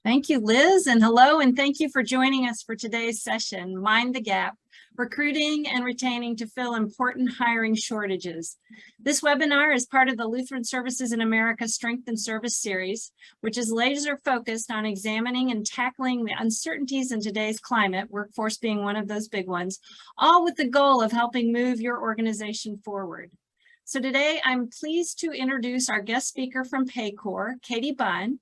Thank you, Liz, and hello, and thank you for joining us for today's session, Mind the Gap, Recruiting and Retaining to Fill Important Hiring Shortages. This webinar is part of the Lutheran Services in America Strength and Service series, which is laser focused on examining and tackling the uncertainties in today's climate, workforce being one of those big ones, all with the goal of helping move your organization forward. So today, I'm pleased to introduce our guest speaker from Paycor, Katie Bunn.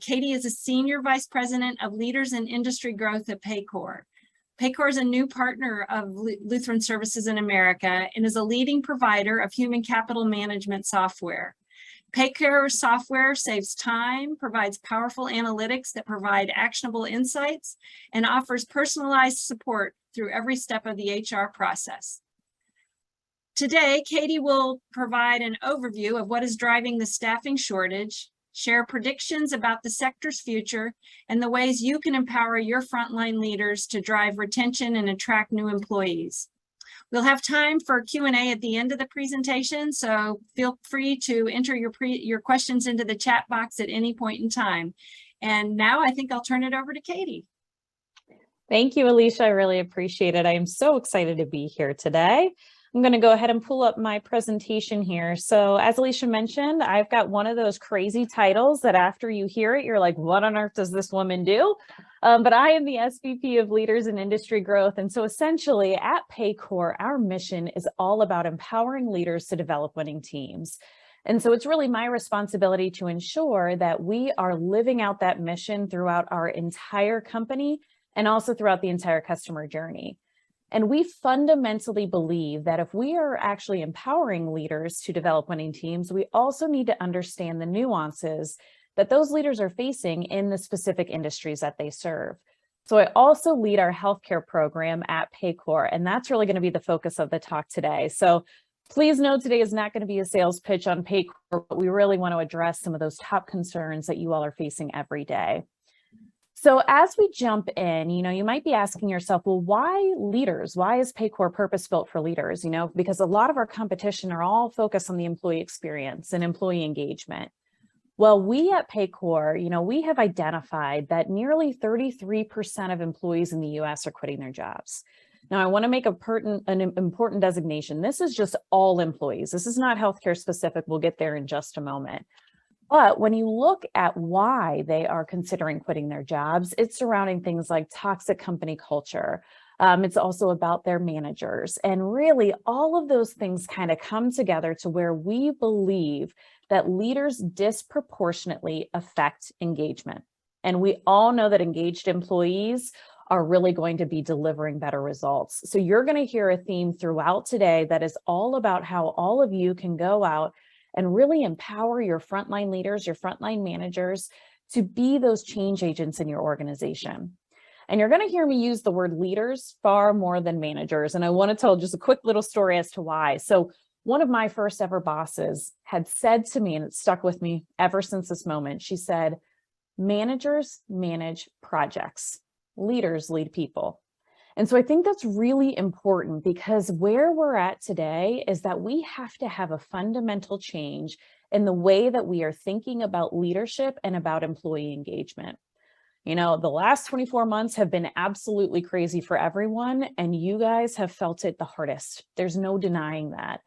Katie is a Senior Vice President of Leaders in Industry Growth at Paycor. Paycor is a new partner of Lutheran Services in America and is a leading provider of human capital management software. Paycor software saves time, provides powerful analytics that provide actionable insights, and offers personalized support through every step of the HR process. Today, Katie will provide an overview of what is driving the staffing shortage, share predictions about the sector's future, and the ways you can empower your frontline leaders to drive retention and attract new employees. We'll have time for Q&A at the end of the presentation, so feel free to enter your questions into the chat box at any point in time. And now I think I'll turn it over to Katie. Thank you, Alicia. I really appreciate it. I am so excited to be here today. I'm going to go ahead and pull up my presentation here. So as Alicia mentioned, I've got one of those crazy titles that after you hear it, you're like, what on earth does this woman do? But I am the SVP of Leaders in Industry Growth. And so essentially at Paycor, our mission is all about empowering leaders to develop winning teams. And so it's really my responsibility to ensure that we are living out that mission throughout our entire company and also throughout the entire customer journey. And we fundamentally believe that if we are actually empowering leaders to develop winning teams, we also need to understand the nuances that those leaders are facing in the specific industries that they serve. So I also lead our healthcare program at Paycor, and that's really going to be the focus of the talk today. So please know today is not going to be a sales pitch on Paycor, but we really want to address some of those top concerns that you all are facing every day. So as we jump in, you might be asking yourself, well, why leaders? Why is Paycor purpose-built for leaders? Because a lot of our competition are all focused on the employee experience and employee engagement. Well, we at Paycor, we have identified that nearly 33% of employees in the US are quitting their jobs. Now, I want to make an important designation. This is just all employees. This is not healthcare specific. We'll get there in just a moment. But when you look at why they are considering quitting their jobs, it's surrounding things like toxic company culture. It's also about their managers. And really, all of those things kind of come together to where we believe that leaders disproportionately affect engagement. And we all know that engaged employees are really going to be delivering better results. So you're going to hear a theme throughout today that is all about how all of you can go out and really empower your frontline leaders, your frontline managers to be those change agents in your organization. And you're going to hear me use the word leaders far more than managers. And I want to tell just a quick little story as to why. So one of my first ever bosses had said to me, and it stuck with me ever since this moment, she said, managers manage projects, leaders lead people. And so I think that's really important because where we're at today is that we have to have a fundamental change in the way that we are thinking about leadership and about employee engagement. The last 24 months have been absolutely crazy for everyone, and you guys have felt it the hardest. There's no denying that.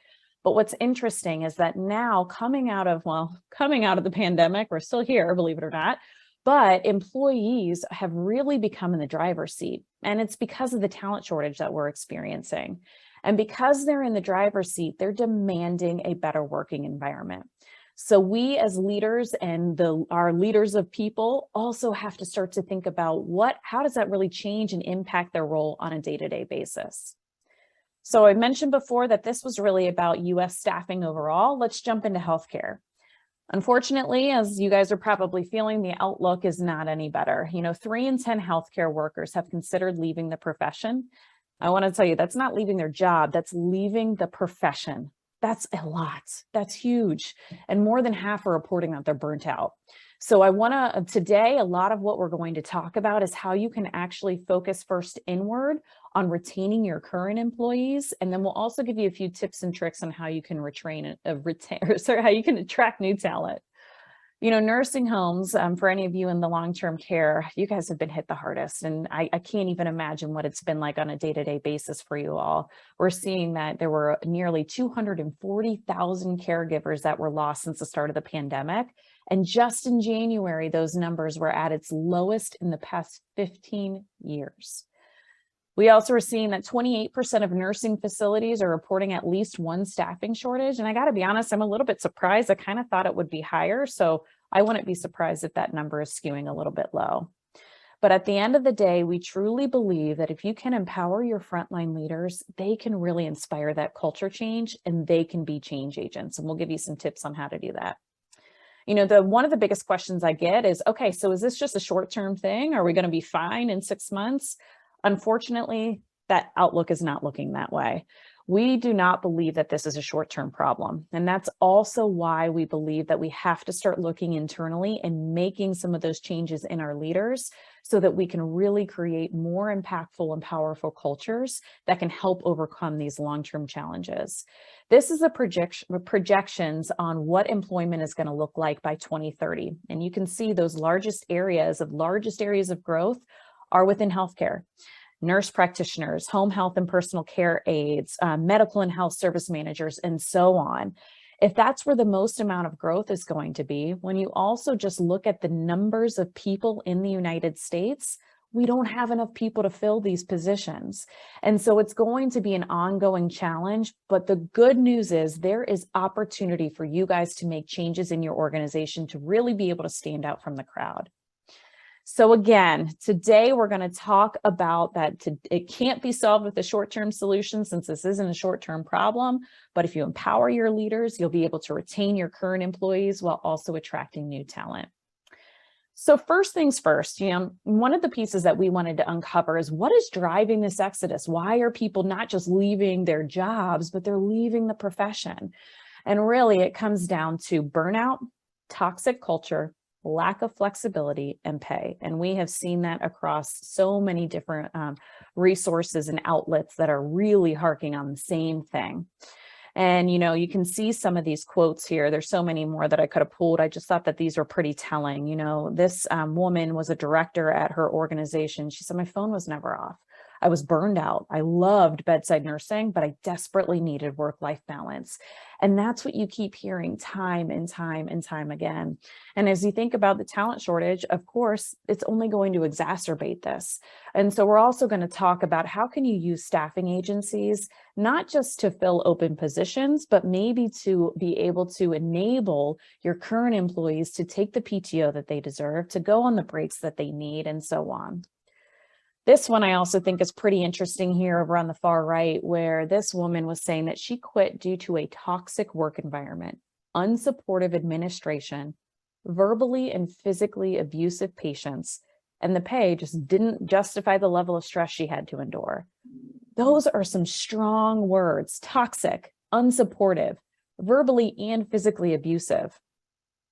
But what's interesting is that now coming out of the pandemic, we're still here, believe it or not, but employees have really become in the driver's seat. And it's because of the talent shortage that we're experiencing. And because they're in the driver's seat, they're demanding a better working environment. So we as leaders and our leaders of people also have to start to think about how does that really change and impact their role on a day-to-day basis. So I mentioned before that this was really about US staffing overall. Let's jump into healthcare. Unfortunately, as you guys are probably feeling, the outlook is not any better. 3 in 10 healthcare workers have considered leaving the profession. I want to tell you, that's not leaving their job, that's leaving the profession. That's a lot. That's huge. And more than half are reporting that they're burnt out. So today, a lot of what we're going to talk about is how you can actually focus first inward on retaining your current employees. And then we'll also give you a few tips and tricks on how you can attract new talent. Nursing homes, for any of you in the long-term care, you guys have been hit the hardest. And I can't even imagine what it's been like on a day-to-day basis for you all. We're seeing that there were nearly 240,000 caregivers that were lost since the start of the pandemic. And just in January, those numbers were at its lowest in the past 15 years. We also are seeing that 28% of nursing facilities are reporting at least one staffing shortage. And I got to be honest, I'm a little bit surprised. I kind of thought it would be higher. So I wouldn't be surprised if that number is skewing a little bit low. But at the end of the day, we truly believe that if you can empower your frontline leaders, they can really inspire that culture change and they can be change agents. And we'll give you some tips on how to do that. One of the biggest questions I get is, okay, so is this just a short-term thing? Are we going to be fine in 6 months? Unfortunately, that outlook is not looking that way. We do not believe that this is a short-term problem. And that's also why we believe that we have to start looking internally and making some of those changes in our leaders so that we can really create more impactful and powerful cultures that can help overcome these long-term challenges. This is a projections on what employment is going to look like by 2030. And you can see those largest areas of growth are within healthcare. Nurse practitioners, home health and personal care aides, medical and health service managers, and so on. If that's where the most amount of growth is going to be, when you also just look at the numbers of people in the United States, we don't have enough people to fill these positions. And so it's going to be an ongoing challenge, but the good news is there is opportunity for you guys to make changes in your organization to really be able to stand out from the crowd. So again, today we're going to talk about that. It can't be solved with a short-term solution since this isn't a short-term problem, but if you empower your leaders, you'll be able to retain your current employees while also attracting new talent. So first things first, one of the pieces that we wanted to uncover is what is driving this exodus? Why are people not just leaving their jobs, but they're leaving the profession? And really it comes down to burnout, toxic culture, lack of flexibility, and pay. And we have seen that across so many different resources and outlets that are really harking on the same thing. And, you can see some of these quotes here. There's so many more that I could have pulled. I just thought that these were pretty telling. This woman was a director at her organization. She said, my phone was never off. I was burned out. I loved bedside nursing, but I desperately needed work-life balance. And that's what you keep hearing time and time and time again. And as you think about the talent shortage, of course, it's only going to exacerbate this. And so we're also going to talk about how can you use staffing agencies, not just to fill open positions, but maybe to be able to enable your current employees to take the PTO that they deserve, to go on the breaks that they need, and so on. This one I also think is pretty interesting here over on the far right, where this woman was saying that she quit due to a toxic work environment, unsupportive administration, verbally and physically abusive patients, and the pay just didn't justify the level of stress she had to endure. Those are some strong words: toxic, unsupportive, verbally and physically abusive.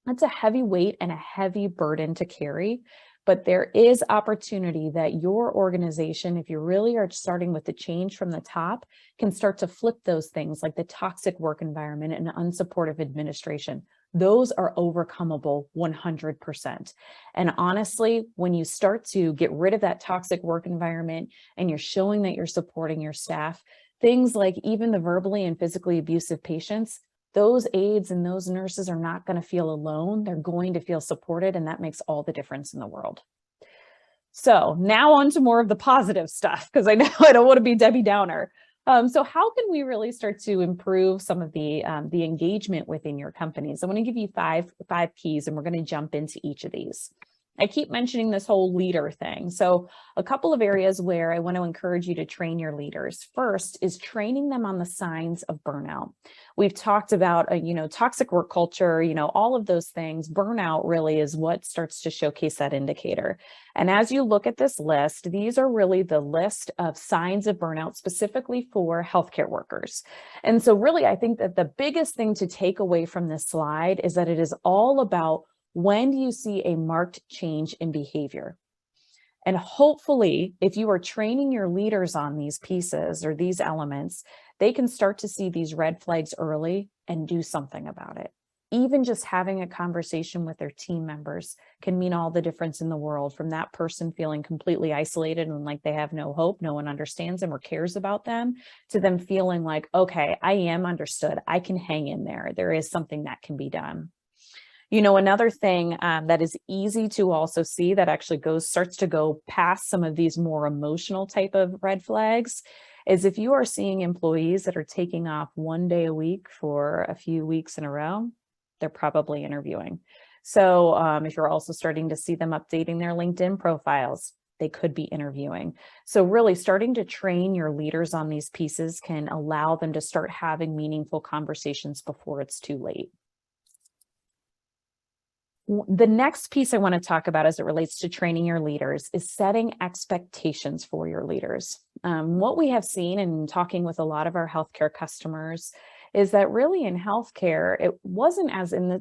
That's a heavy weight and a heavy burden to carry. But there is opportunity that your organization, if you really are starting with the change from the top, can start to flip those things like the toxic work environment and unsupportive administration. Those are overcomable 100%. And honestly, when you start to get rid of that toxic work environment and you're showing that you're supporting your staff, things like even the verbally and physically abusive patients, those aides and those nurses are not going to feel alone. They're going to feel supported, and that makes all the difference in the world. So now on to more of the positive stuff, because I know I don't want to be Debbie Downer. So how can we really start to improve some of the engagement within your companies? I want to give you five keys, and we're going to jump into each of these. I keep mentioning this whole leader thing. So a couple of areas where I want to encourage you to train your leaders. First is training them on the signs of burnout. We've talked about, toxic work culture, all of those things. Burnout really is what starts to showcase that indicator. And as you look at this list, these are really the list of signs of burnout specifically for healthcare workers. And so really, I think that the biggest thing to take away from this slide is that it is all about when do you see a marked change in behavior? And hopefully, if you are training your leaders on these pieces or these elements, they can start to see these red flags early and do something about it. Even just having a conversation with their team members can mean all the difference in the world, from that person feeling completely isolated and like they have no hope, no one understands them or cares about them, to them feeling like, okay, I am understood. I can hang in there. There is something that can be done. Another thing that is easy to also see that actually starts to go past some of these more emotional type of red flags is if you are seeing employees that are taking off 1 day a week for a few weeks in a row, they're probably interviewing. So if you're also starting to see them updating their LinkedIn profiles, they could be interviewing. So really starting to train your leaders on these pieces can allow them to start having meaningful conversations before it's too late. The next piece I want to talk about as it relates to training your leaders is setting expectations for your leaders. What we have seen in talking with a lot of our healthcare customers is that really in healthcare, it wasn't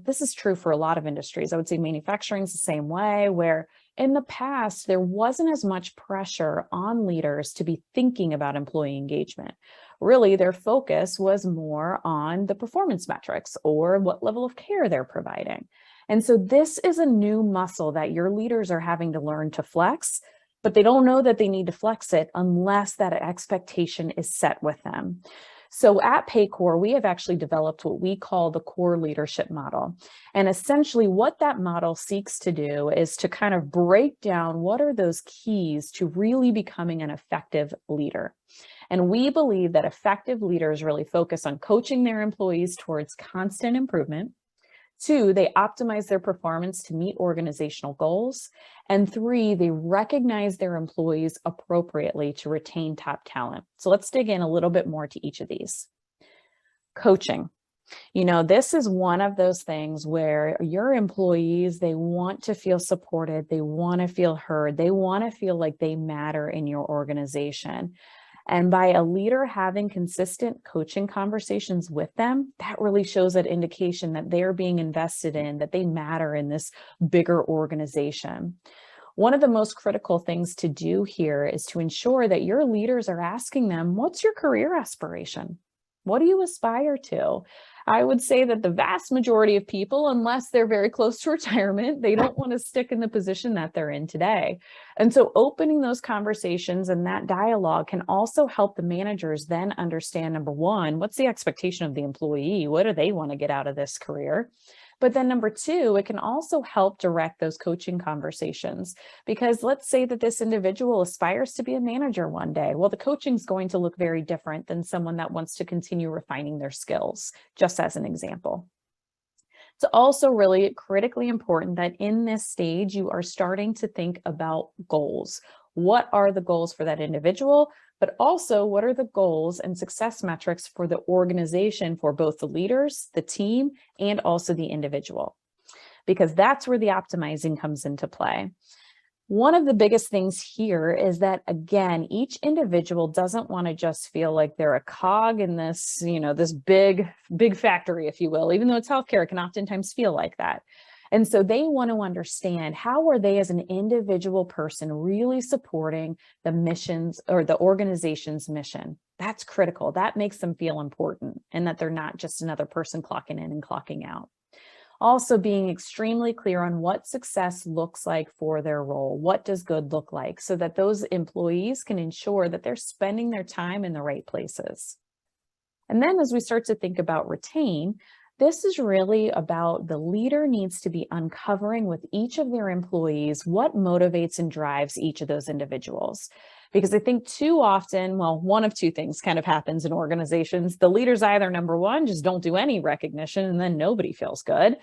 this is true for a lot of industries. I would say manufacturing is the same way, where in the past, there wasn't as much pressure on leaders to be thinking about employee engagement. Really, their focus was more on the performance metrics or what level of care they're providing. And so this is a new muscle that your leaders are having to learn to flex, but they don't know that they need to flex it unless that expectation is set with them. So at Paycor, we have actually developed what we call the core leadership model. And essentially what that model seeks to do is to kind of break down what are those keys to really becoming an effective leader. And we believe that effective leaders really focus on coaching their employees towards constant improvement. 2, they optimize their performance to meet organizational goals. And 3, they recognize their employees appropriately to retain top talent. So let's dig in a little bit more to each of these. Coaching. This is one of those things where your employees, they want to feel supported. They want to feel heard. They want to feel like they matter in your organization. And by a leader having consistent coaching conversations with them, that really shows that indication that they're being invested in, that they matter in this bigger organization. One of the most critical things to do here is to ensure that your leaders are asking them, what's your career aspiration? What do you aspire to? I would say that the vast majority of people, unless they're very close to retirement, they don't want to stick in the position that they're in today. And so opening those conversations and that dialogue can also help the managers then understand, number one, what's the expectation of the employee? What do they want to get out of this career? But then number 2, it can also help direct those coaching conversations, because let's say that this individual aspires to be a manager one day. Well, the coaching is going to look very different than someone that wants to continue refining their skills, just as an example. It's also really critically important that in this stage, you are starting to think about goals. What are the goals for that individual? But also, what are the goals and success metrics for the organization, for both the leaders, the team, and also the individual? Because that's where the optimizing comes into play. One of the biggest things here is that, again, each individual doesn't want to just feel like they're a cog in this, this big factory, if you will. Even though it's healthcare, it can oftentimes feel like that. And so they want to understand, how are they as an individual person really supporting the missions or the organization's mission? That's critical. That makes them feel important, and that they're not just another person clocking in and clocking out. Also being extremely clear on what success looks like for their role. What does good look like, so that those employees can ensure that they're spending their time in the right places. And then as we start to think about retain, this is really about the leader needs to be uncovering with each of their employees what motivates and drives each of those individuals. Because I think too often, well, one of 2 things kind of happens in organizations. The leaders either, number 1, just don't do any recognition and then nobody feels good.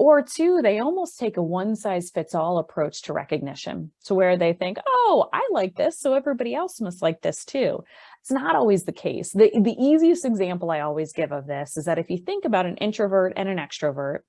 Or 2, they almost take a one-size-fits-all approach to recognition, to where they think, oh, I like this, so everybody else must like this too. It's not always the case. The easiest example I always give of this is that if you think about an introvert and an extrovert,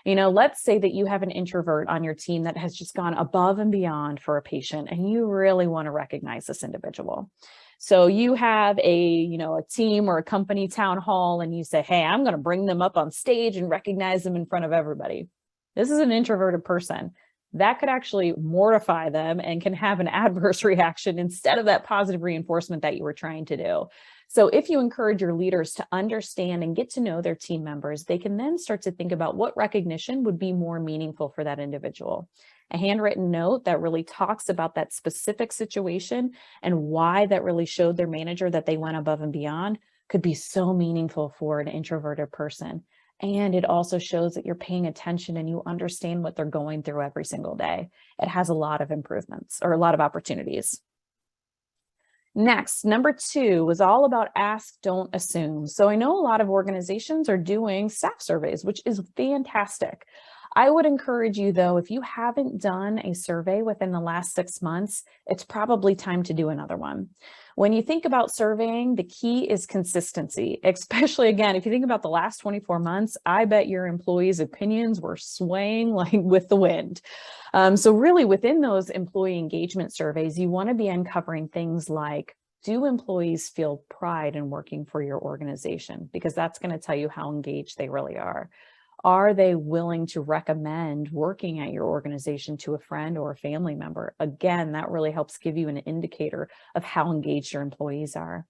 let's say that you have an introvert on your team that has just gone above and beyond for a patient, and you really want to recognize this individual. So you have a team or a company town hall, and you say, hey, I'm going to bring them up on stage and recognize them in front of everybody. This is an introverted person. That could actually mortify them and can have an adverse reaction instead of that positive reinforcement that you were trying to do. So if you encourage your leaders to understand and get to know their team members, they can then start to think about what recognition would be more meaningful for that individual. A handwritten note that really talks about that specific situation and why that really showed their manager that they went above and beyond could be so meaningful for an introverted person. And it also shows that you're paying attention and you understand what they're going through every single day. It has a lot of improvements or a lot of opportunities. Next, number 2 was all about ask, don't assume. So I know a lot of organizations are doing staff surveys, which is fantastic. I would encourage you though, if you haven't done a survey within the last 6 months, it's probably time to do another one. When you think about surveying, the key is consistency, especially again, if you think about the last 24 months, I bet your employees' opinions were swaying like with the wind. So really within those employee engagement surveys, you want to be uncovering things like, do employees feel pride in working for your organization? Because that's going to tell you how engaged they really are. Are they willing to recommend working at your organization to a friend or a family member? Again, that really helps give you an indicator of how engaged your employees are.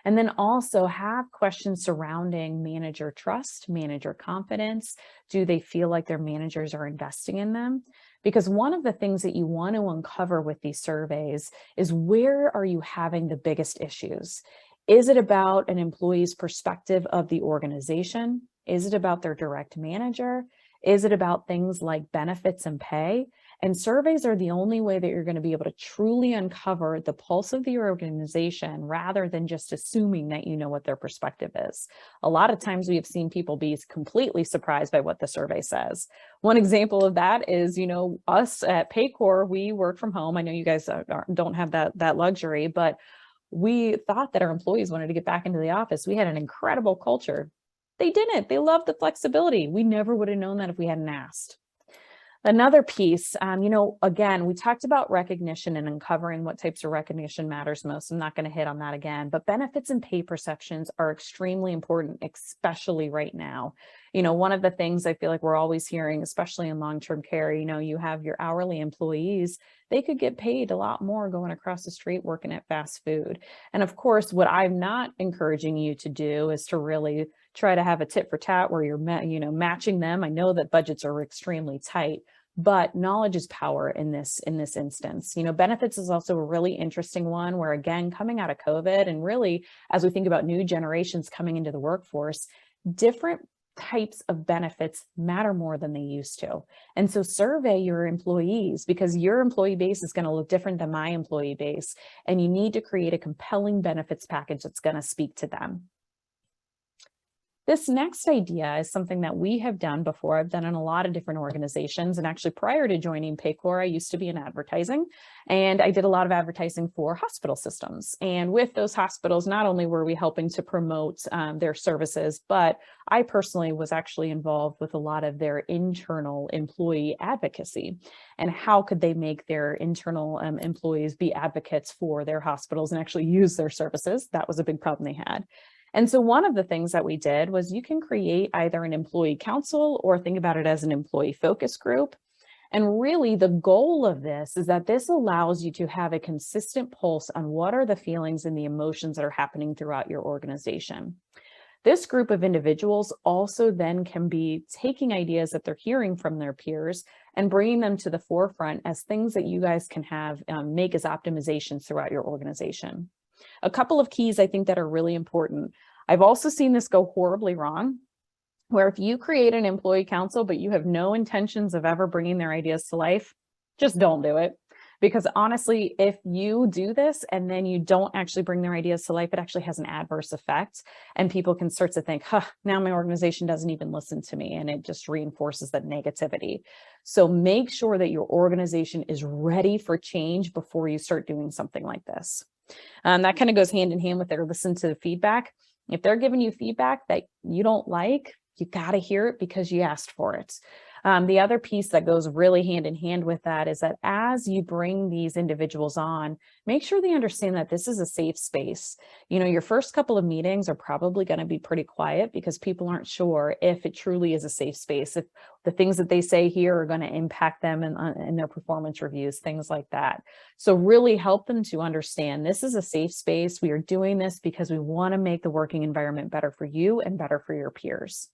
And then also have questions surrounding manager trust, manager confidence. Do they feel like their managers are investing in them? Because one of the things that you want to uncover with these surveys is, where are you having the biggest issues? Is it about an employee's perspective of the organization? Is it about their direct manager? Is it about things like benefits and pay? And surveys are the only way that you're going to be able to truly uncover the pulse of the organization, rather than just assuming that you know what their perspective is. A lot of times we have seen people be completely surprised by what the survey says. One example of that is, us at Paycor, we work from home. I know you guys don't have that luxury, but we thought that our employees wanted to get back into the office. We had an incredible culture. They didn't. They loved the flexibility. We never would have known that if we hadn't asked. Another piece, again, we talked about recognition and uncovering what types of recognition matters most. I'm not going to hit on that again, but benefits and pay perceptions are extremely important, especially right now. One of the things I feel like we're always hearing, especially in long-term care, you have your hourly employees, they could get paid a lot more going across the street working at fast food. And of course, what I'm not encouraging you to do is to really try to have a tit for tat where you're, matching them. I know that budgets are extremely tight, but knowledge is power in this instance. Benefits is also a really interesting one where, again, coming out of COVID and really as we think about new generations coming into the workforce, different types of benefits matter more than they used to. And so survey your employees, because your employee base is going to look different than my employee base. And you need to create a compelling benefits package that's going to speak to them. This next idea is something that we have done before. I've done in a lot of different organizations. And actually, prior to joining Paycor, I used to be in advertising, and I did a lot of advertising for hospital systems. And with those hospitals, not only were we helping to promote their services, but I personally was actually involved with a lot of their internal employee advocacy and how could they make their internal employees be advocates for their hospitals and actually use their services. That was a big problem they had. And so one of the things that we did was, you can create either an employee council or think about it as an employee focus group. And really the goal of this is that this allows you to have a consistent pulse on what are the feelings and the emotions that are happening throughout your organization. This group of individuals also then can be taking ideas that they're hearing from their peers and bringing them to the forefront as things that you guys can have make as optimizations throughout your organization. A couple of keys I think that are really important. I've also seen this go horribly wrong, where if you create an employee council, but you have no intentions of ever bringing their ideas to life, just don't do it. Because honestly, if you do this and then you don't actually bring their ideas to life, it actually has an adverse effect. And people can start to think, now my organization doesn't even listen to me. And it just reinforces that negativity. So make sure that your organization is ready for change before you start doing something like this. That kind of goes hand in hand with their listen to the feedback. If they're giving you feedback that you don't like, you got to hear it because you asked for it. The other piece that goes really hand in hand with that is that as you bring these individuals on, make sure they understand that this is a safe space. You know, your first couple of meetings are probably going to be pretty quiet because people aren't sure if it truly is a safe space, if the things that they say here are going to impact them in their performance reviews, things like that. So really help them to understand this is a safe space. We are doing this because we want to make the working environment better for you and better for your peers.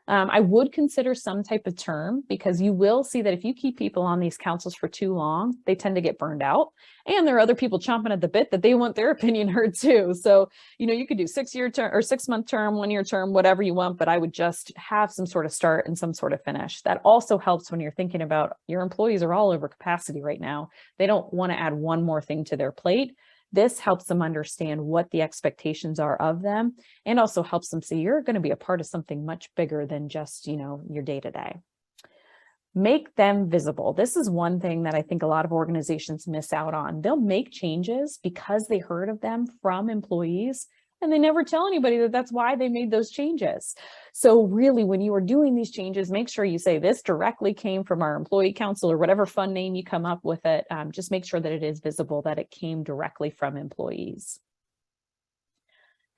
I would consider some type of term, because you will see that if you keep people on these councils for too long, they tend to get burned out. And there are other people chomping at the bit that they want their opinion heard too. So, you know, you could do 6-year term or 6-month term, 1-year term, whatever you want, but I would just have some sort of start and some sort of finish. That also helps when you're thinking about your employees are all over capacity right now. They don't want to add one more thing to their plate. This helps them understand what the expectations are of them, and also helps them see you're going to be a part of something much bigger than just, you know, your day-to-day. Make them visible. This is one thing that I think a lot of organizations miss out on. They'll make changes because they heard of them from employees, and they never tell anybody that that's why they made those changes. So really, when you are doing these changes, make sure you say this directly came from our employee council or whatever fun name you come up with it. Just make sure that it is visible, that it came directly from employees.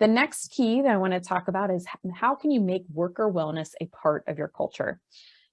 The next key that I want to talk about is how can you make worker wellness a part of your culture?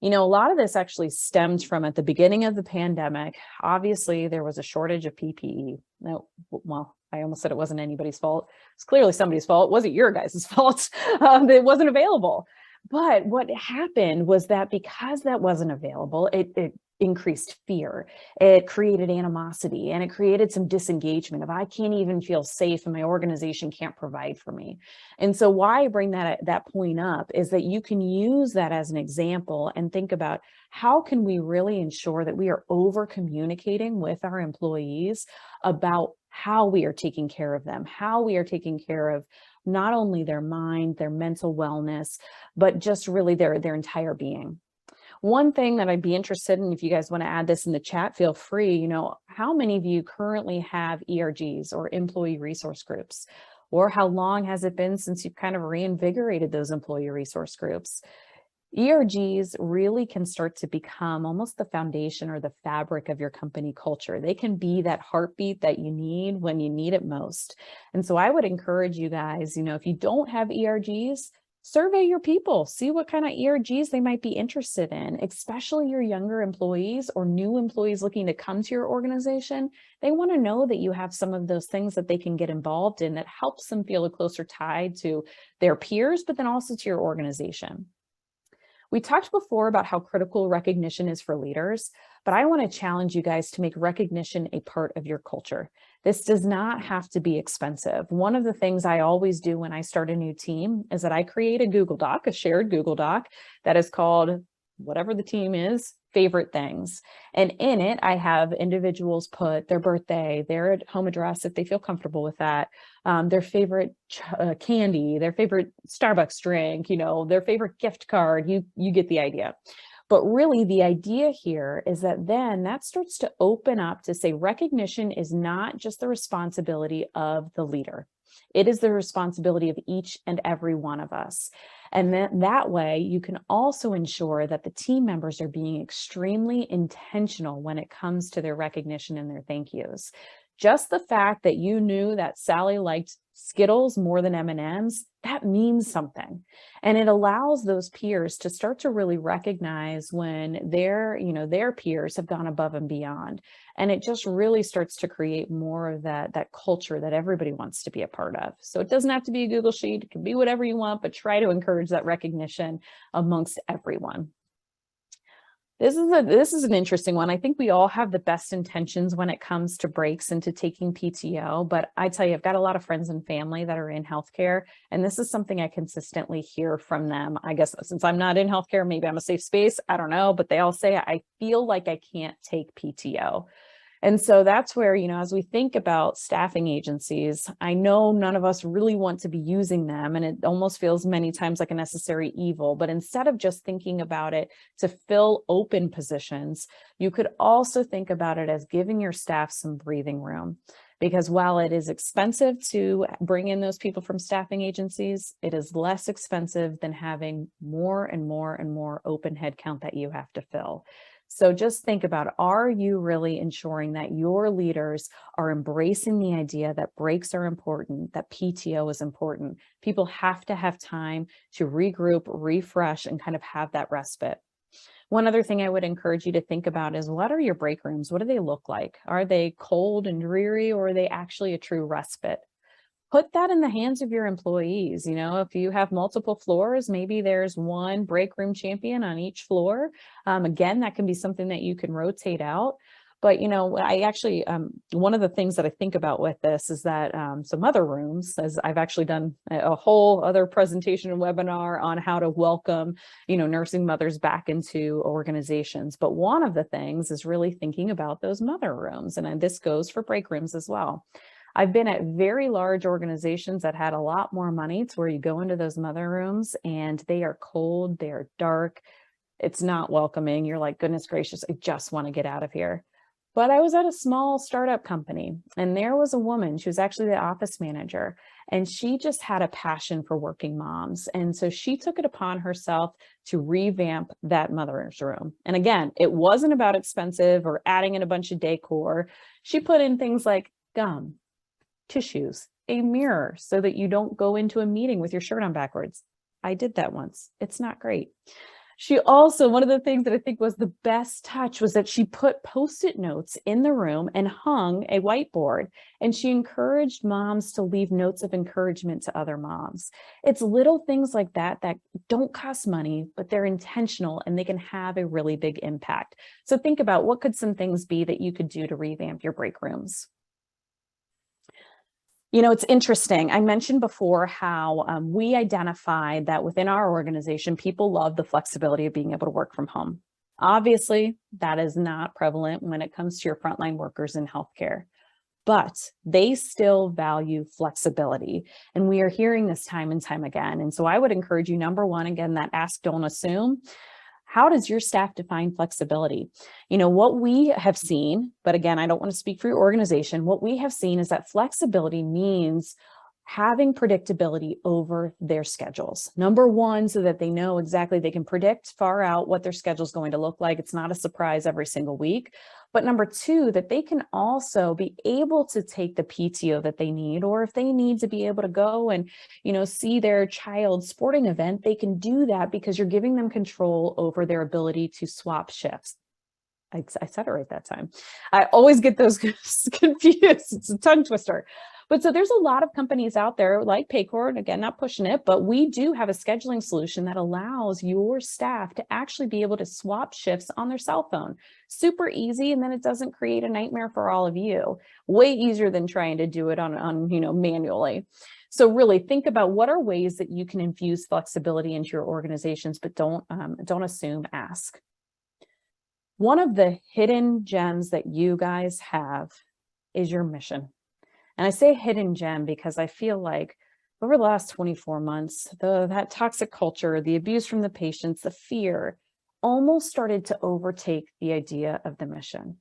You know, a lot of this actually stems from at the beginning of the pandemic. Obviously, there was a shortage of PPE. No, well, I almost said it wasn't anybody's fault. It's clearly somebody's fault. It wasn't your guys' fault. It wasn't available. But what happened was that because that wasn't available, it increased fear. It created animosity, and it created some disengagement of I can't even feel safe and my organization can't provide for me. And so why I bring that point up is that you can use that as an example and think about how can we really ensure that we are over communicating with our employees about how we are taking care of them, how we are taking care of not only their mind, their mental wellness, but just really their entire being. One thing that I'd be interested in, if you guys want to add this in the chat, feel free, you know, how many of you currently have ERGs or employee resource groups? Or how long has it been since you've kind of reinvigorated those employee resource groups? ERGs really can start to become almost the foundation or the fabric of your company culture. They can be that heartbeat that you need when you need it most. And so I would encourage you guys, you know, if you don't have ERGs, survey your people, see what kind of ERGs they might be interested in, especially your younger employees or new employees looking to come to your organization. They want to know that you have some of those things that they can get involved in that helps them feel a closer tie to their peers, but then also to your organization. We talked before about how critical recognition is for leaders, but I want to challenge you guys to make recognition a part of your culture. This does not have to be expensive. One of the things I always do when I start a new team is that I create a Google Doc, a shared Google Doc that is called whatever the team is, favorite things. And in it, I have individuals put their birthday, their home address, if they feel comfortable with that, their favorite candy, their favorite Starbucks drink, you know, their favorite gift card. You get the idea. But really, the idea here is that then that starts to open up to say recognition is not just the responsibility of the leader. It is the responsibility of each and every one of us. And that way, you can also ensure that the team members are being extremely intentional when it comes to their recognition and their thank yous. Just the fact that you knew that Sally liked Skittles more than M&Ms, that means something. And it allows those peers to start to really recognize when their peers have gone above and beyond. And it just really starts to create more of that culture that everybody wants to be a part of. So it doesn't have to be a Google Sheet, it can be whatever you want, but try to encourage that recognition amongst everyone. This is an interesting one. I think we all have the best intentions when it comes to breaks and to taking PTO, but I tell you, I've got a lot of friends and family that are in healthcare, and this is something I consistently hear from them. I guess since I'm not in healthcare, maybe I'm a safe space, I don't know, but they all say, I feel like I can't take PTO. And so that's where, you know, as we think about staffing agencies, I know none of us really want to be using them, and it almost feels many times like a necessary evil. But instead of just thinking about it to fill open positions, you could also think about it as giving your staff some breathing room. Because while it is expensive to bring in those people from staffing agencies, it is less expensive than having more and more and more open headcount that you have to fill. So just think about, are you really ensuring that your leaders are embracing the idea that breaks are important, that PTO is important? People have to have time to regroup, refresh, and kind of have that respite. One other thing I would encourage you to think about is, what are your break rooms? What do they look like? Are they cold and dreary, or are they actually a true respite? Put that in the hands of your employees. You know, if you have multiple floors, maybe there's one break room champion on each floor. Again, that can be something that you can rotate out. But, you know, I actually, one of the things that I think about with this is that some other rooms, as I've actually done a whole other presentation and webinar on how to welcome, you know, nursing mothers back into organizations. But one of the things is really thinking about those mother rooms. And this goes for break rooms as well. I've been at very large organizations that had a lot more money, to where you go into those mother rooms and they are cold, they are dark. It's not welcoming. You're like, goodness gracious, I just want to get out of here. But I was at a small startup company, and there was a woman, she was actually the office manager, and she just had a passion for working moms. And so she took it upon herself to revamp that mother's room. And again, it wasn't about expensive or adding in a bunch of decor. She put in things like gum, tissues, a mirror, so that you don't go into a meeting with your shirt on backwards. I did that once. It's not great. She also, one of the things that I think was the best touch was that she put Post-it notes in the room and hung a whiteboard, and she encouraged moms to leave notes of encouragement to other moms. It's little things like that that don't cost money, but they're intentional and they can have a really big impact. So think about, what could some things be that you could do to revamp your break rooms? You know, it's interesting. I mentioned before how we identified that within our organization, people love the flexibility of being able to work from home. Obviously, that is not prevalent when it comes to your frontline workers in healthcare, but they still value flexibility. And we are hearing this time and time again. And so I would encourage you, number one, again, that ask, don't assume. How does your staff define flexibility? You know, what we have seen, but again, I don't want to speak for your organization. What we have seen is that flexibility means having predictability over their schedules. Number one, so that they know exactly, they can predict far out what their schedule is going to look like. It's not a surprise every single week. But number two, that they can also be able to take the PTO that they need, or if they need to be able to go and, you know, see their child's sporting event, they can do that because you're giving them control over their ability to swap shifts. I said it right that time. I always get those confused. It's a tongue twister. But so there's a lot of companies out there like Paycor, and again, not pushing it, but we do have a scheduling solution that allows your staff to actually be able to swap shifts on their cell phone. Super easy, and then it doesn't create a nightmare for all of you. Way easier than trying to do it on manually. So really think about, what are ways that you can infuse flexibility into your organizations, but don't assume, ask. One of the hidden gems that you guys have is your mission. And I say hidden gem because I feel like over the last 24 months, that toxic culture, the abuse from the patients, the fear almost started to overtake the idea of the mission.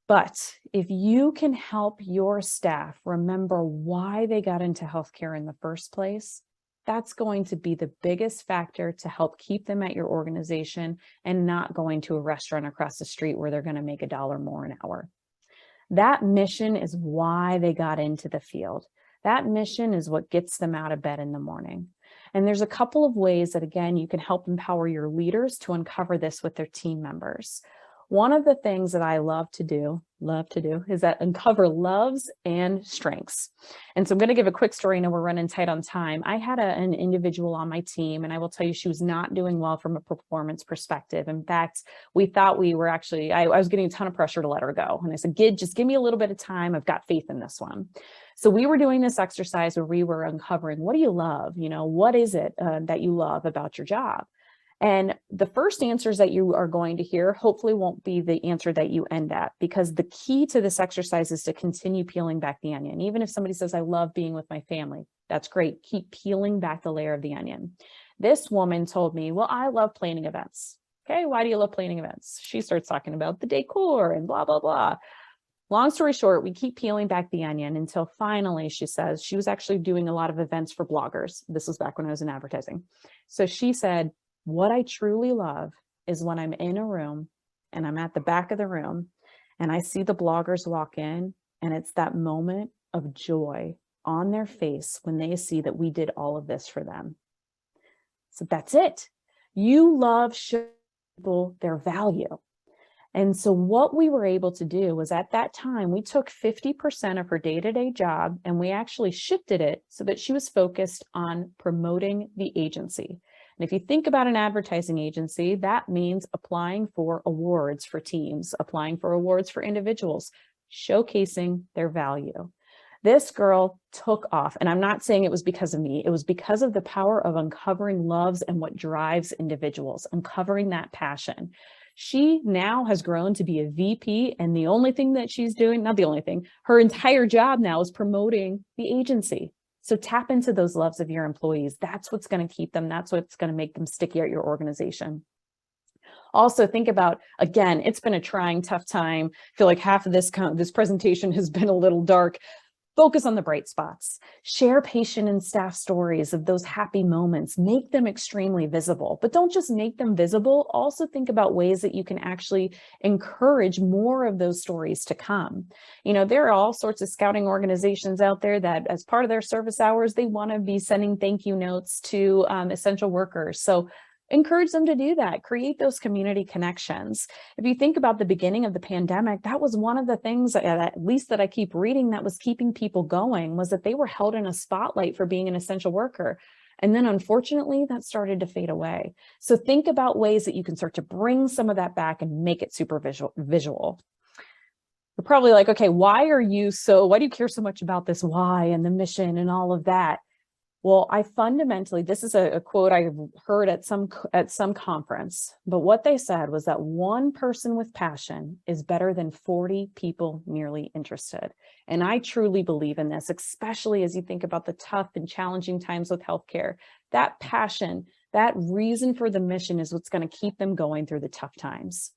But if you can help your staff remember why they got into healthcare in the first place, that's going to be the biggest factor to help keep them at your organization and not going to a restaurant across the street where they're going to make $1 more an hour. That mission is why they got into the field. That mission is what gets them out of bed in the morning. And there's a couple of ways that, again, you can help empower your leaders to uncover this with their team members. One of the things that I love to do is that uncover loves and strengths. And so I'm going to give a quick story. I know we're running tight on time. I had an individual on my team, and I will tell you, she was not doing well from a performance perspective. In fact, we thought we were actually, I was getting a ton of pressure to let her go. And I said, just give me a little bit of time. I've got faith in this one. So we were doing this exercise where we were uncovering, what do you love? What is it that you love about your job? And the first answers that you are going to hear hopefully won't be the answer that you end at, because the key to this exercise is to continue peeling back the onion. Even if somebody says, I love being with my family, that's great. Keep peeling back the layer of the onion. This woman told me, well, I love planning events. Okay, why do you love planning events? She starts talking about the decor and blah, blah, blah. Long story short, we keep peeling back the onion until finally she says she was actually doing a lot of events for bloggers. This was back when I was in advertising. So she said, what I truly love is when I'm in a room and I'm at the back of the room and I see the bloggers walk in, and it's that moment of joy on their face when they see that we did all of this for them. So that's it. You love showing people their value. And so what we were able to do was, at that time, we took 50% of her day-to-day job and we actually shifted it so that she was focused on promoting the agency. And if you think about an advertising agency, that means applying for awards for teams, applying for awards for individuals, showcasing their value. This girl took off, and I'm not saying it was because of me. It was because of the power of uncovering loves and what drives individuals, uncovering that passion. She now has grown to be a VP, and the only thing that she's doing, not the only thing, her entire job now is promoting the agency. So tap into those loves of your employees. That's what's going to keep them. That's what's going to make them sticky at your organization. Also think about, again, it's been a trying, tough time. I feel like half of this presentation has been a little dark. Focus on the bright spots. Share patient and staff stories of those happy moments. Make them extremely visible, but don't just make them visible. Also think about ways that you can actually encourage more of those stories to come. You know, there are all sorts of scouting organizations out there that, as part of their service hours, they want to be sending thank you notes to essential workers. So encourage them to do that. Create those community connections. If you think about the beginning of the pandemic, that was one of the things, at least that I keep reading, that was keeping people going, was that they were held in a spotlight for being an essential worker. And then unfortunately, that started to fade away. So think about ways that you can start to bring some of that back and make it super visual. You're probably like, okay, why do you care so much about this why and the mission and all of that? Well, this is a quote I heard at some conference, but what they said was that one person with passion is better than 40 people merely interested. And I truly believe in this, especially as you think about the tough and challenging times with healthcare. That passion, that reason for the mission is what's going to keep them going through the tough times.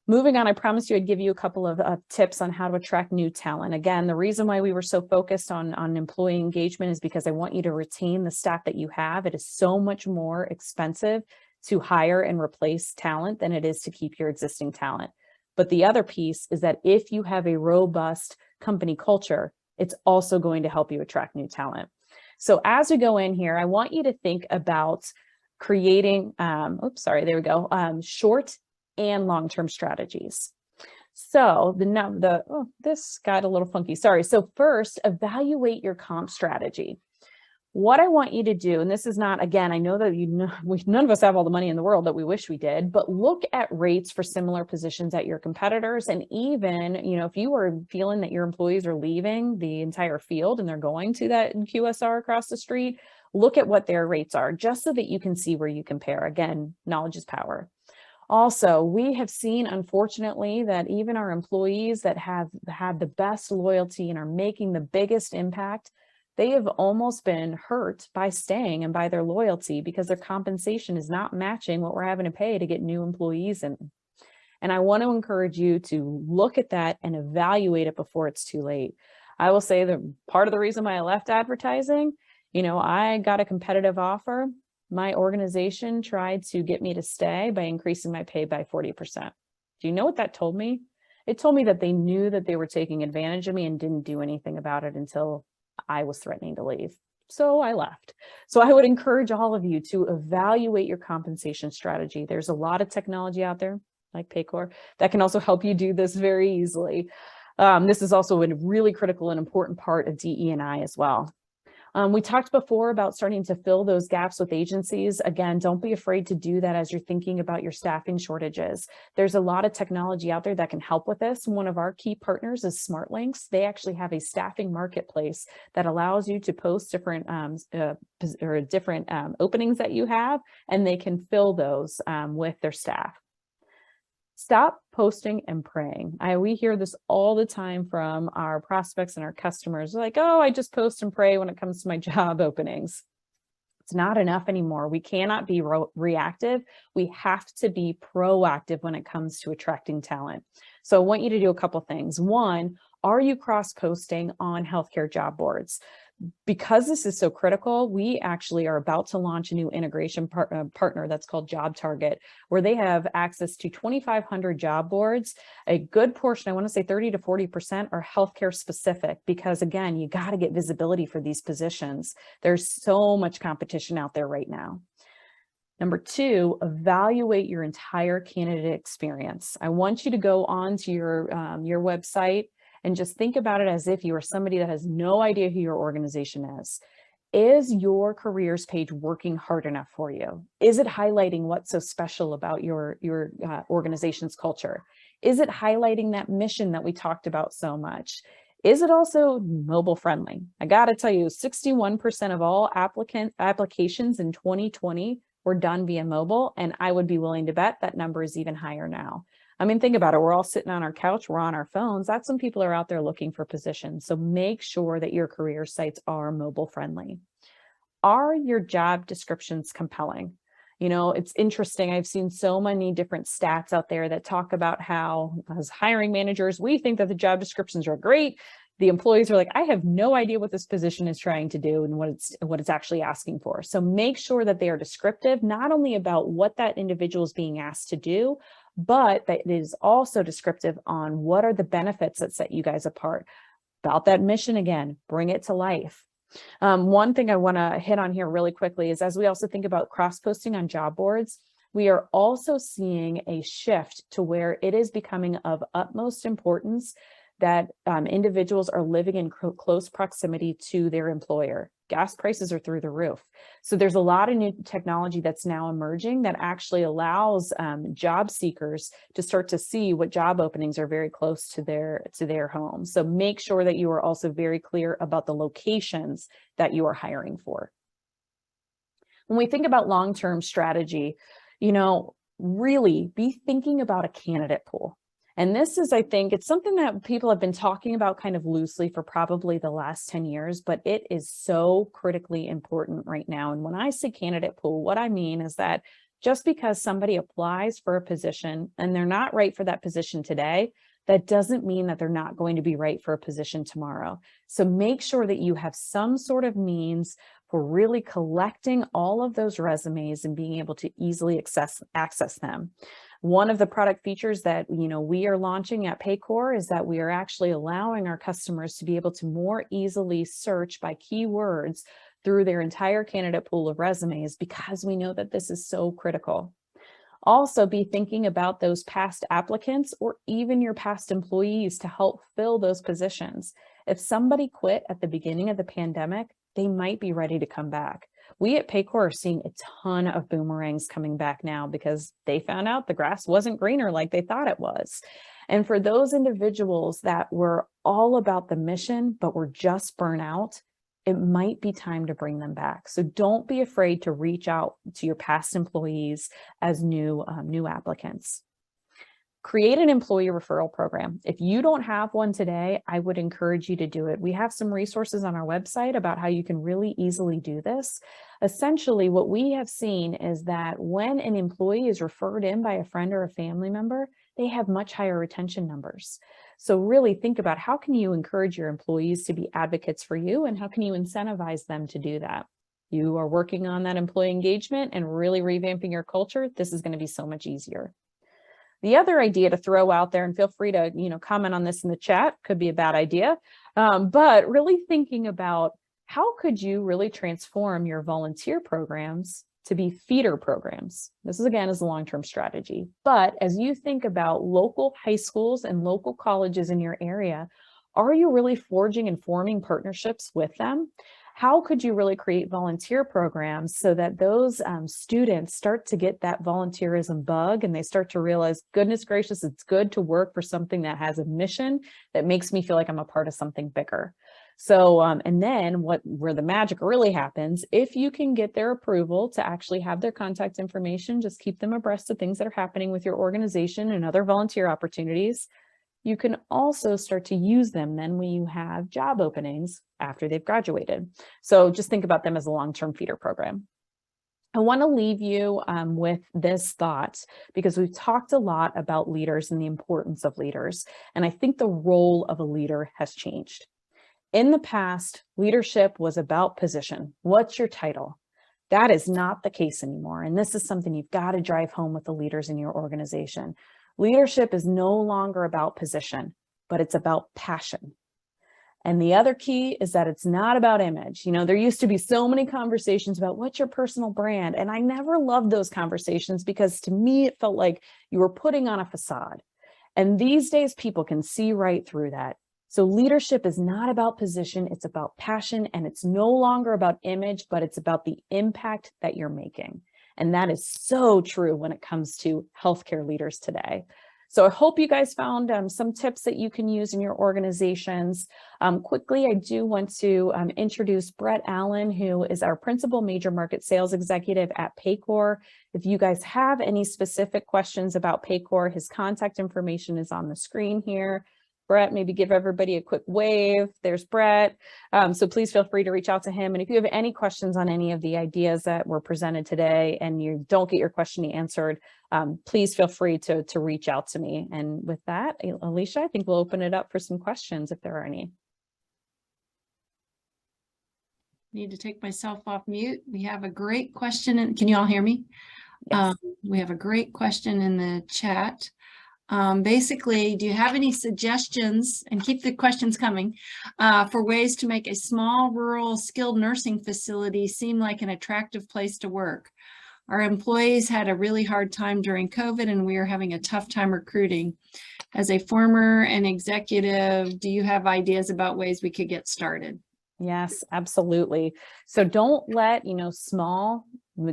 Moving on, I promised you I'd give you a couple of tips on how to attract new talent. Again, the reason why we were so focused on employee engagement is because I want you to retain the staff that you have. It is so much more expensive to hire and replace talent than it is to keep your existing talent. But the other piece is that if you have a robust company culture, it's also going to help you attract new talent. So as we go in here, I want you to think about creating, short and long-term strategies. So this got a little funky. Sorry. So first, evaluate your comp strategy. What I want you to do, and this is not, again, I know that none of us have all the money in the world that we wish we did, but look at rates for similar positions at your competitors. And even, if you are feeling that your employees are leaving the entire field and they're going to that QSR across the street, look at what their rates are, just so that you can see where you compare. Again, knowledge is power. Also, we have seen, unfortunately, that even our employees that have had the best loyalty and are making the biggest impact, they have almost been hurt by staying and by their loyalty because their compensation is not matching what we're having to pay to get new employees in. And I want to encourage you to look at that and evaluate it before it's too late. I will say that part of the reason why I left advertising, I got a competitive offer. My organization tried to get me to stay by increasing my pay by 40%. Do you know what that told me? It told me that they knew that they were taking advantage of me and didn't do anything about it until I was threatening to leave. So I left. So I would encourage all of you to evaluate your compensation strategy. There's a lot of technology out there, like Paycor, that can also help you do this very easily. This is also a really critical and important part of DE&I as well. We talked before about starting to fill those gaps with agencies. Again, don't be afraid to do that as you're thinking about your staffing shortages. There's a lot of technology out there that can help with this. One of our key partners is SmartLinks. They actually have a staffing marketplace that allows you to post different openings that you have, and they can fill those with their staff. Stop posting and praying. We hear this all the time from our prospects and our customers. They're like, oh, I just post and pray when it comes to my job openings. It's not enough anymore. We cannot be reactive. We have to be proactive when it comes to attracting talent. So I want you to do a couple things. One, are you cross-posting on healthcare job boards? Because this is so critical, we actually are about to launch a new integration partner that's called Job Target, where they have access to 2,500 job boards. A good portion, I want to say 30 to 40%, are healthcare specific, because again, you got to get visibility for these positions. There's so much competition out there right now. Number two, evaluate your entire candidate experience. I want you to go onto your website and just think about it as if you are somebody that has no idea who your organization is. Is your careers page working hard enough for you? Is it highlighting what's so special about your organization's culture? Is it highlighting that mission that we talked about so much? Is it also mobile friendly? I got to tell you, 61% of all applications in 2020 were done via mobile, and I would be willing to bet that number is even higher now. I mean, think about it. We're all sitting on our couch. We're on our phones. That's when people are out there looking for positions. So make sure that your career sites are mobile friendly. Are your job descriptions compelling? You know, it's interesting. I've seen so many different stats out there that talk about how, as hiring managers, we think that the job descriptions are great. The employees are like, I have no idea what this position is trying to do and what it's actually asking for. So make sure that they are descriptive, not only about what that individual is being asked to do, but that it is also descriptive on what are the benefits that set you guys apart. About that mission again, bring it to life. One thing I want to hit on here really quickly is, as we also think about cross-posting on job boards, we are also seeing a shift to where it is becoming of utmost importance that individuals are living in close proximity to their employer. Gas prices are through the roof. So there's a lot of new technology that's now emerging that actually allows job seekers to start to see what job openings are very close to their home. So make sure that you are also very clear about the locations that you are hiring for. When we think about long-term strategy, you know, really be thinking about a candidate pool. And this is, I think, it's something that people have been talking about kind of loosely for probably the last 10 years, but it is so critically important right now. And when I say candidate pool, what I mean is that just because somebody applies for a position and they're not right for that position today, that doesn't mean that they're not going to be right for a position tomorrow. So make sure that you have some sort of means for really collecting all of those resumes and being able to easily access them. One of the product features that we are launching at Paycor is that we are actually allowing our customers to be able to more easily search by keywords through their entire candidate pool of resumes, because we know that this is so critical. Also, be thinking about those past applicants or even your past employees to help fill those positions. If somebody quit at the beginning of the pandemic, they might be ready to come back. We at Paycor are seeing a ton of boomerangs coming back now because they found out the grass wasn't greener like they thought it was. And for those individuals that were all about the mission, but were just burnt out, it might be time to bring them back. So don't be afraid to reach out to your past employees as new applicants. Create an employee referral program. If you don't have one today, I would encourage you to do it. We have some resources on our website about how you can really easily do this. Essentially, what we have seen is that when an employee is referred in by a friend or a family member, they have much higher retention numbers. So really think about, how can you encourage your employees to be advocates for you, and how can you incentivize them to do that? You are working on that employee engagement and really revamping your culture. This is going to be so much easier. The other idea to throw out there, and feel free to comment on this in the chat, could be a bad idea, but really thinking about how could you really transform your volunteer programs to be feeder programs. This is, again, is a long-term strategy. But as you think about local high schools and local colleges in your area, are you really forging and forming partnerships with them? How could you really create volunteer programs so that those students start to get that volunteerism bug, and they start to realize, goodness gracious, it's good to work for something that has a mission that makes me feel like I'm a part of something bigger. So, and then where the magic really happens, if you can get their approval to actually have their contact information, just keep them abreast of things that are happening with your organization and other volunteer opportunities. You can also start to use them then when you have job openings after they've graduated. So just think about them as a long-term feeder program. I want to leave you with this thought, because we've talked a lot about leaders and the importance of leaders. And I think the role of a leader has changed. In the past, leadership was about position. What's your title? That is not the case anymore. And this is something you've got to drive home with the leaders in your organization. Leadership is no longer about position, but it's about passion. And the other key is that it's not about image. You know, there used to be so many conversations about what's your personal brand. And I never loved those conversations, because to me, it felt like you were putting on a facade. And these days, people can see right through that. So leadership is not about position, it's about passion, and it's no longer about image, but it's about the impact that you're making. And that is so true when it comes to healthcare leaders today. So I hope you guys found some tips that you can use in your organizations. Quickly, I do want to introduce Brett Allen, who is our Principal Major Market Sales Executive at Paycor. If you guys have any specific questions about Paycor, his contact information is on the screen here. Brett, maybe give everybody a quick wave. There's Brett. So please feel free to reach out to him. And if you have any questions on any of the ideas that were presented today and you don't get your question answered, please feel free to reach out to me. And with that, Alicia, I think we'll open it up for some questions if there are any. Need to take myself off mute. We have a great question. And can you all hear me? Yes. We have a great question in the chat. Basically, do you have any suggestions, and keep the questions coming, for ways to make a small rural skilled nursing facility seem like an attractive place to work? Our employees had a really hard time during COVID, and we are having a tough time recruiting. As a former and executive, do you have ideas about ways we could get started? Yes, absolutely. So don't let, small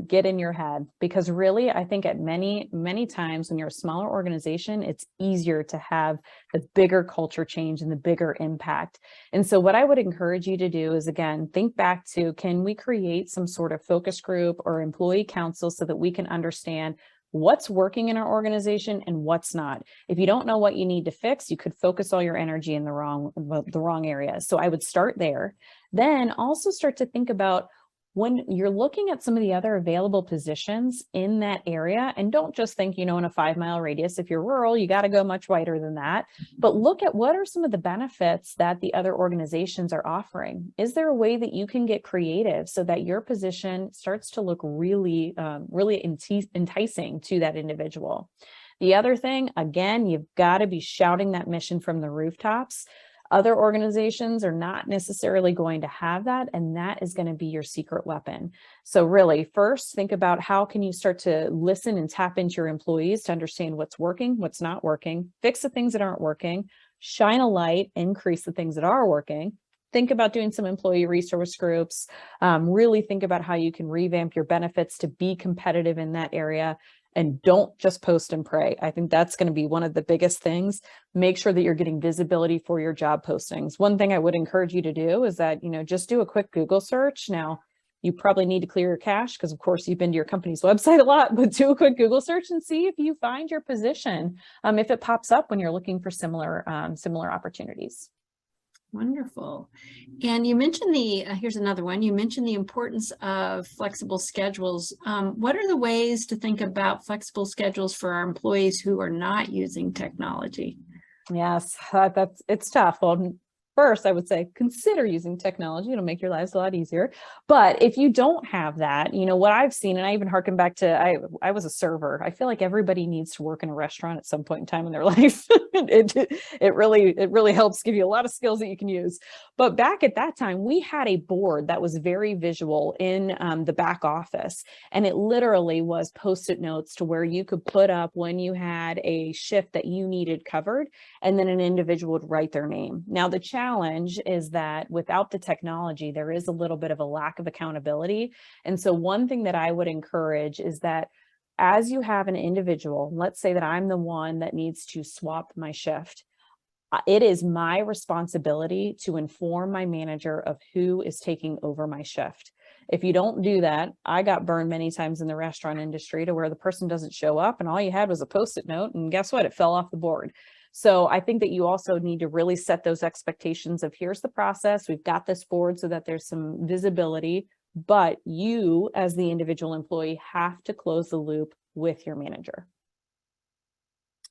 get in your head, because really, I think at many times when you're a smaller organization, it's easier to have the bigger culture change and the bigger impact. And so what I would encourage you to do is, again, think back to, can we create some sort of focus group or employee council so that we can understand what's working in our organization and what's not. If you don't know what you need to fix, you could focus all your energy in the wrong areas. So I would start there. Then also start to think about, when you're looking at some of the other available positions in that area, and don't just think, in a 5-mile radius. If you're rural, you got to go much wider than that. But look at what are some of the benefits that the other organizations are offering. Is there a way that you can get creative so that your position starts to look really enticing to that individual? The other thing, again, you've got to be shouting that mission from the rooftops. Other organizations are not necessarily going to have that, and that is going to be your secret weapon. So really, first, think about how can you start to listen and tap into your employees to understand what's working, what's not working, fix the things that aren't working, shine a light, increase the things that are working. Think about doing some employee resource groups. Really think about how you can revamp your benefits to be competitive in that area. And don't just post and pray. I think that's going to be one of the biggest things. Make sure that you're getting visibility for your job postings. One thing I would encourage you to do is that, just do a quick Google search. Now, you probably need to clear your cache because, of course, you've been to your company's website a lot, but do a quick Google search and see if you find your position, if it pops up when you're looking for similar opportunities. Wonderful. And you mentioned here's another one. You mentioned the importance of flexible schedules. What are the ways to think about flexible schedules for our employees who are not using technology? Yes, it's tough. Well, first, I would say consider using technology. It'll make your lives a lot easier. But if you don't have that, what I've seen, and I even harken back to, I was a server. I feel like everybody needs to work in a restaurant at some point in time in their life. It really helps give you a lot of skills that you can use. But back at that time, we had a board that was very visual in the back office. And it literally was Post-it notes to where you could put up when you had a shift that you needed covered, and then an individual would write their name. Now, the challenge is that without the technology, there is a little bit of a lack of accountability. And so one thing that I would encourage is that as you have an individual, let's say that I'm the one that needs to swap my shift, it is my responsibility to inform my manager of who is taking over my shift. If you don't do that, I got burned many times in the restaurant industry to where the person doesn't show up and all you had was a Post-it note, and guess what? It fell off the board. So I think that you also need to really set those expectations of, here's the process. We've got this board so that there's some visibility. but you as the individual employee have to close the loop with your manager.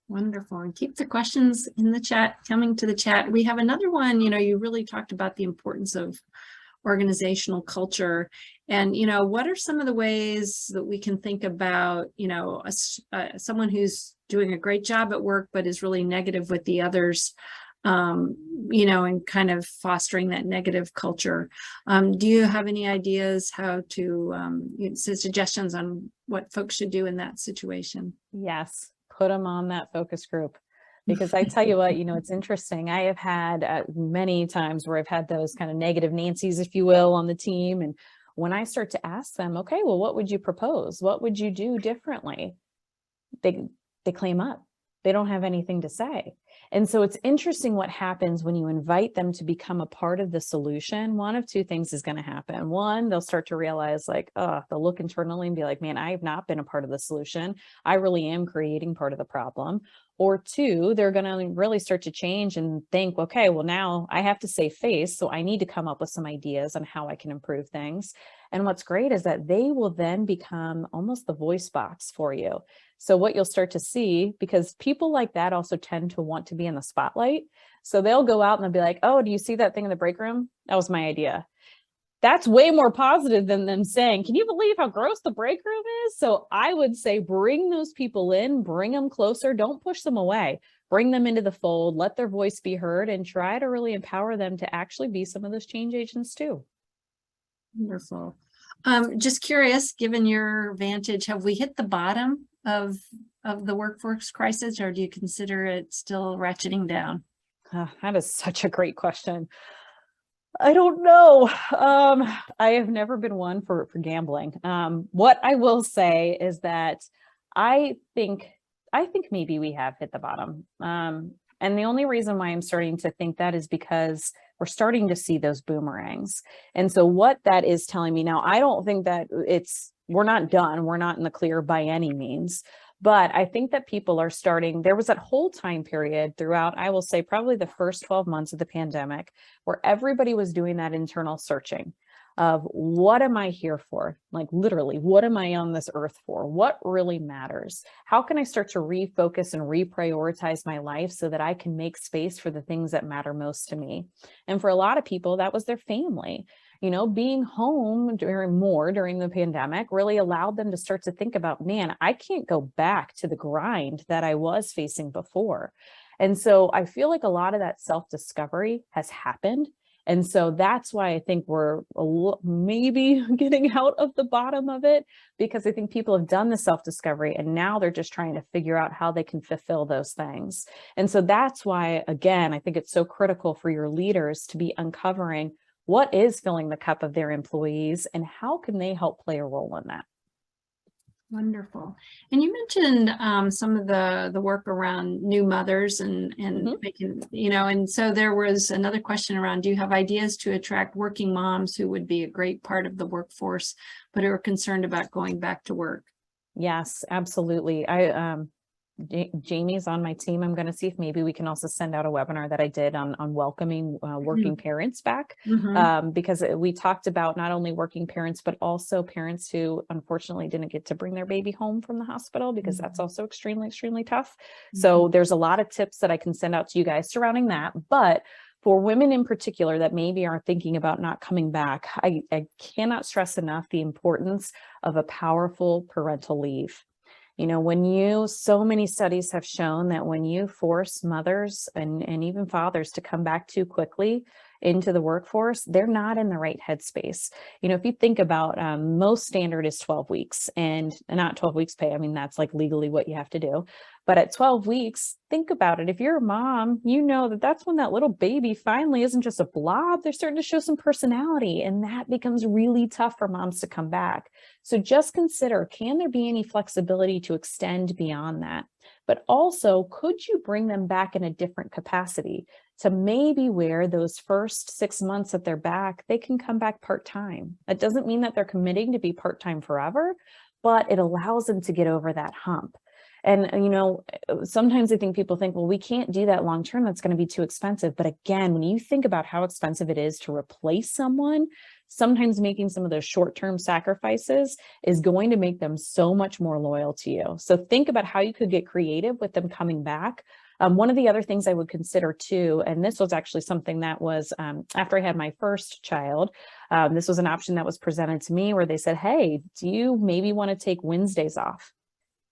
Wonderful. And keep the questions in the chat, coming to the chat. We have another one, you really talked about the importance of organizational culture. And, what are some of the ways that we can think about, someone who's doing a great job at work, but is really negative with the others, and kind of fostering that negative culture. Do you have any ideas how to, suggestions on what folks should do in that situation? Yes, put them on that focus group. Because I tell you what, it's interesting. I have had many times where I've had those kind of negative Nancy's, if you will, on the team. And when I start to ask them, okay, well, what would you propose? What would you do differently? They claim up. They don't have anything to say. And so it's interesting what happens when you invite them to become a part of the solution. One of two things is going to happen. One, they'll start to realize they'll look internally and be like, man, I have not been a part of the solution. I really am creating part of the problem. Or two, they're going to really start to change and think, okay, well, now I have to save face. So I need to come up with some ideas on how I can improve things. And what's great is that they will then become almost the voice box for you. So what you'll start to see, because people like that also tend to want to be in the spotlight. So they'll go out and they'll be like, oh, do you see that thing in the break room? That was my idea. That's way more positive than them saying, can you believe how gross the break room is? So I would say bring those people in, bring them closer, don't push them away, bring them into the fold, let their voice be heard, and try to really empower them to actually be some of those change agents too. Wonderful. Just curious, given your vantage, have we hit the bottom of the workforce crisis, or do you consider it still ratcheting down? That is such a great question. I don't know. I have never been one for gambling. What I will say is that I think maybe we have hit the bottom. And the only reason why I'm starting to think that is because we're starting to see those boomerangs. And so what that is telling me now, I don't think that we're not done. We're not in the clear by any means. But I think that people are starting, there was that whole time period throughout, I will say probably the first 12 months of the pandemic, where everybody was doing that internal searching of what am I here for? Like literally, what am I on this earth for? What really matters? How can I start to refocus and reprioritize my life so that I can make space for the things that matter most to me? And for a lot of people, that was their family. Being home during the pandemic really allowed them to start to think about, man, I can't go back to the grind that I was facing before. And so I feel like a lot of that self-discovery has happened. And so that's why I think we're maybe getting out of the bottom of it, because I think people have done the self-discovery and now they're just trying to figure out how they can fulfill those things. And so that's why, again, I think it's so critical for your leaders to be uncovering what is filling the cup of their employees and how can they help play a role in that. Wonderful. And you mentioned some of the work around new mothers and making, and so there was another question around, do you have ideas to attract working moms who would be a great part of the workforce, but who are concerned about going back to work? Yes, absolutely. Jamie's on my team. I'm going to see if maybe we can also send out a webinar that I did on welcoming working parents back, because we talked about not only working parents, but also parents who unfortunately didn't get to bring their baby home from the hospital, because that's also extremely, extremely tough. So there's a lot of tips that I can send out to you guys surrounding that. But for women in particular that maybe are thinking about not coming back, I cannot stress enough the importance of a powerful parental leave. So many studies have shown that when you force mothers and even fathers to come back too quickly into the workforce, they're not in the right headspace. If you think about most standard is 12 weeks and not 12 weeks pay. I mean, that's like legally what you have to do. But at 12 weeks, think about it. If you're a mom, that's when that little baby finally isn't just a blob. They're starting to show some personality, and that becomes really tough for moms to come back. So just consider, can there be any flexibility to extend beyond that? But also, could you bring them back in a different capacity to maybe where those first 6 months that they're back, they can come back part-time? That doesn't mean that they're committing to be part-time forever, but it allows them to get over that hump. And, sometimes I think people think, well, we can't do that long term. That's going to be too expensive. But again, when you think about how expensive it is to replace someone, sometimes making some of those short-term sacrifices is going to make them so much more loyal to you. So think about how you could get creative with them coming back. One of the other things I would consider too, and this was actually something that was after I had my first child, this was an option that was presented to me where they said, hey, do you maybe want to take Wednesdays off?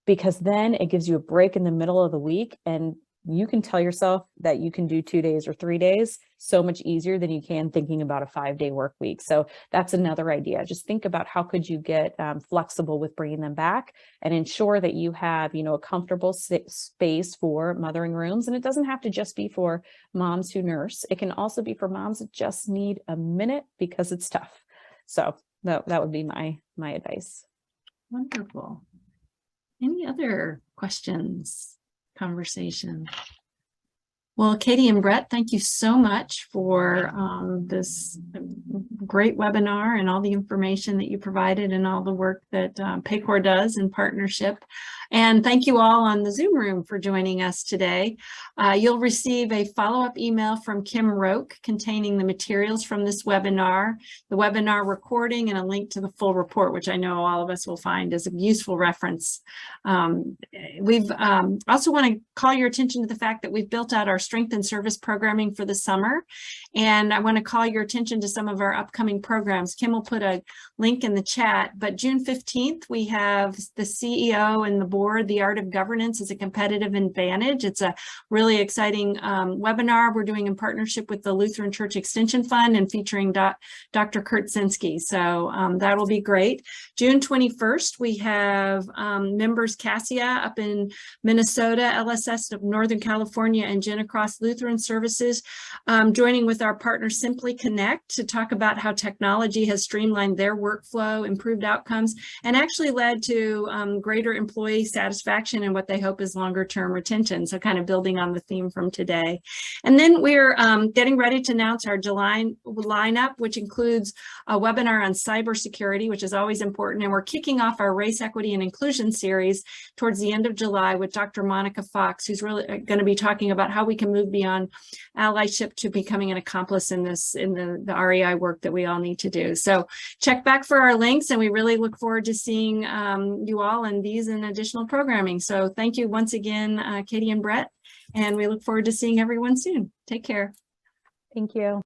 Because then it gives you a break in the middle of the week, and you can tell yourself that you can do 2 days or 3 days so much easier than you can thinking about a 5-day work week. So that's another idea. Just think about how could you get flexible with bringing them back and ensure that you have, a comfortable space for mothering rooms. And it doesn't have to just be for moms who nurse. It can also be for moms that just need a minute because it's tough. So that would be my advice. Wonderful. Any other questions, conversation? Well, Katie and Brett, thank you so much for this great webinar and all the information that you provided and all the work that Paycor does in partnership. And thank you all on the Zoom room for joining us today. You'll receive a follow-up email from Kim Roke containing the materials from this webinar, the webinar recording, and a link to the full report, which I know all of us will find as a useful reference. We've also want to call your attention to the fact that we've built out our strength and service programming for the summer. And I want to call your attention to some of our upcoming programs. Kim will put a link in the chat, but June 15th, we have the CEO and the board, The Art of Governance as a Competitive Advantage. It's a really exciting webinar we're doing in partnership with the Lutheran Church Extension Fund and featuring Dr. Kurt Sinski. So that'll be great. June 21st, we have members Cassia up in Minnesota, LSS of Northern California, and Jenna Cross Lutheran Services, joining with our partner Simply Connect to talk about how technology has streamlined their workflow, improved outcomes, and actually led to greater employee satisfaction and what they hope is longer term retention. So kind of building on the theme from today. And then we're getting ready to announce our July lineup, which includes a webinar on cybersecurity, which is always important. And we're kicking off our Race, Equity, and Inclusion series towards the end of July with Dr. Monica Fox, who's really going to be talking about how we can move beyond allyship to becoming an accomplice in the REI work that we all need to do. So check back for our links, and we really look forward to seeing you all in these and additional programming. So thank you once again, Katie and Brett, and we look forward to seeing everyone soon. Take care. Thank you.